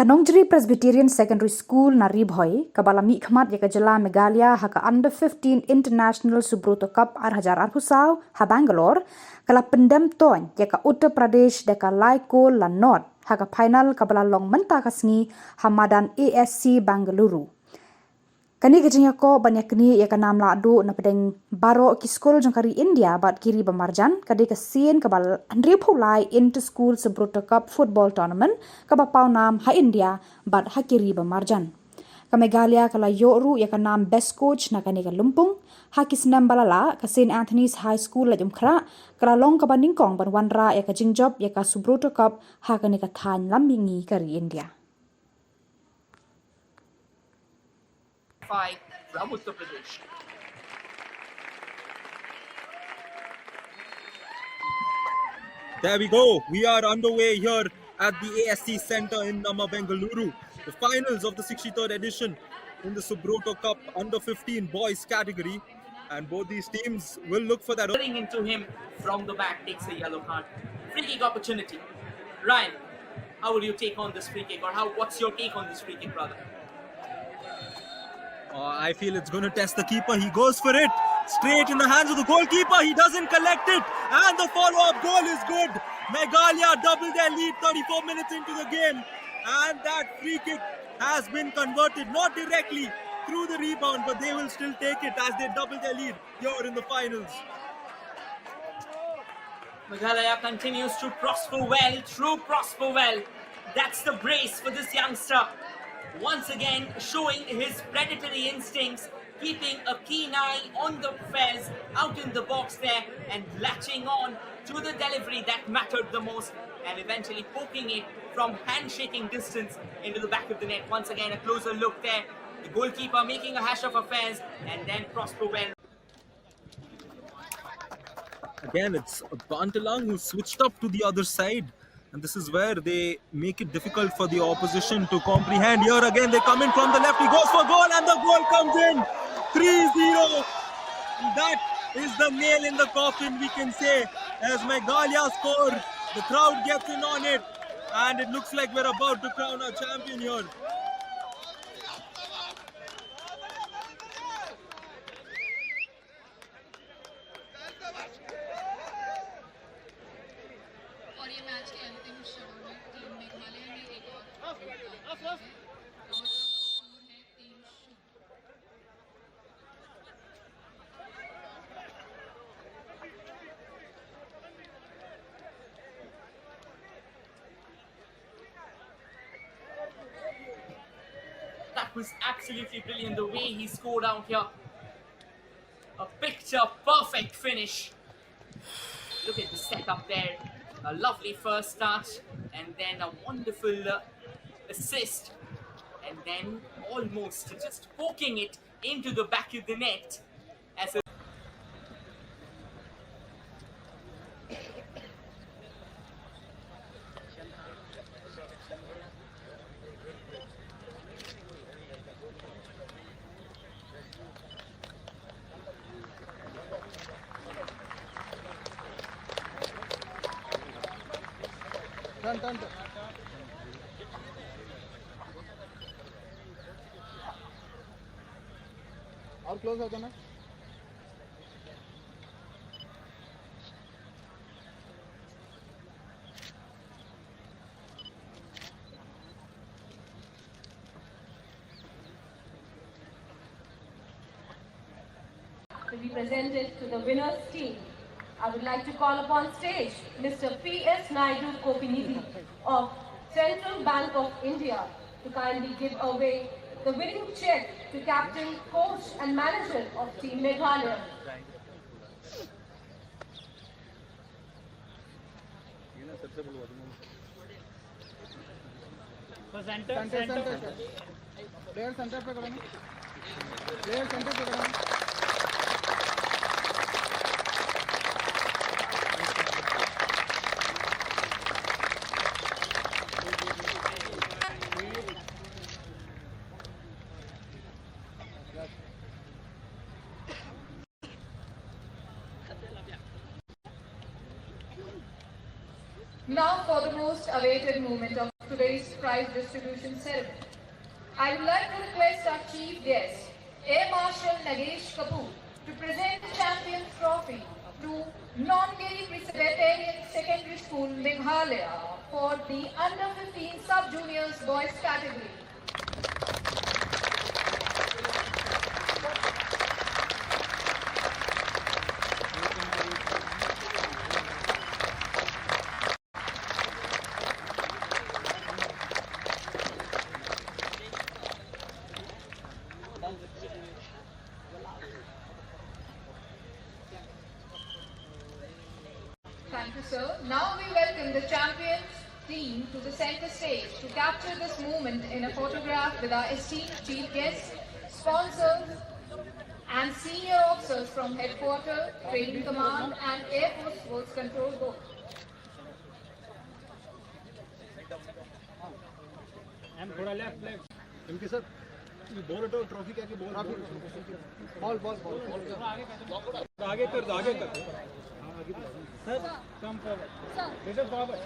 Nongjri Presbyterian Secondary School na Ri Bhoi, Lam mihkhmat ya Jylla Meghalaya haka U-15 International Subroto Cup ar pusau ha Bangalore, kala Pyndem toin ya Uttar Pradesh deka Laitumkhrah la North haka final Lam Mihngi ha Madan A S C Bangalaru. Kani jingiakop iaknieh ya nam lahduh napdeng barhop ki skul jongkari India bat kiri bamarjan kadi sien Ri Bhoi into school Subroto Cup football tournament pawnam ha India bat ha kiri bamarjan. Meghalaya kala yoru ya nam best coach na kani lympung ha snem balala St Anthony's High School Laitumkhrah kala long ningkong ban wanra ya jingjob ya Subroto Cup ha kani than Lam Mihngi kari India. From Uttar Pradesh. There we go. We are underway here at the ASC Center in Bangalore. The finals of the 63rd edition in the Subroto Cup under 15 boys category. And both these teams will look for that. Running into him from the back takes a yellow card. Free kick opportunity. Ryan, how will you take on this free kick, or what's your take on this free kick, brother? I feel it's going to test the keeper. He goes for it. Straight in the hands of the goalkeeper. He doesn't collect it. And the follow-up goal is good. Meghalaya double their lead 34 minutes into the game. And that free kick has been converted. Not directly through the rebound, but they will still take it as they double their lead here in the finals. Meghalaya continues to prosper well. That's the brace for this youngster. Once again showing his predatory instincts, keeping a keen eye on the fares out in the box there and latching on to the delivery that mattered the most, and eventually poking it from handshaking distance into the back of the net. Once again a closer look there, the goalkeeper making a hash of affairs, and then prosper well. Again, it's Bantalang who switched up to the other side. And this is where they make it difficult for the opposition to comprehend. Here again, they come in from the left. He goes for goal and the goal comes in. 3-0. That is the nail in the coffin, we can say. As Meghalaya score, the crowd gets in on it. And it looks like we're about to crown our champion here. और ये match के अंतिम क्षणों में team Meghalaya ने एक और score है 3-0। That was absolutely brilliant, the way he scored out here. A picture-perfect finish. Look at the setup there. A lovely first start, and then a wonderful assist, and then almost just poking it into the back of the net. As a Turn. और close होता ना. To be presented to the winners team, I would like to call upon stage Mr. P.S. Naidu Kopinidhi of Central Bank of India to kindly give away the winning check to captain, coach and manager of Team Meghalaya. Center. Player center पे करो ना. Player center पे करो ना. Now for the most awaited moment of today's prize distribution ceremony. I would like to request our chief guest, Air Marshal Nagesh Kapoor, to present the Champions Trophy to Nongjri Presbyterian Secondary School, Meghalaya, for the Under 15 Sub-Juniors Boys category. Thank you, sir. Now we welcome the champions team to the center stage to capture this moment in a photograph with our esteemed chief guests, sponsors, and senior officers from Headquarters, Training Command, and Air Force Force Control Board. इनके sir ball उठो trophy क्या की ball ball आगे कर sir come forward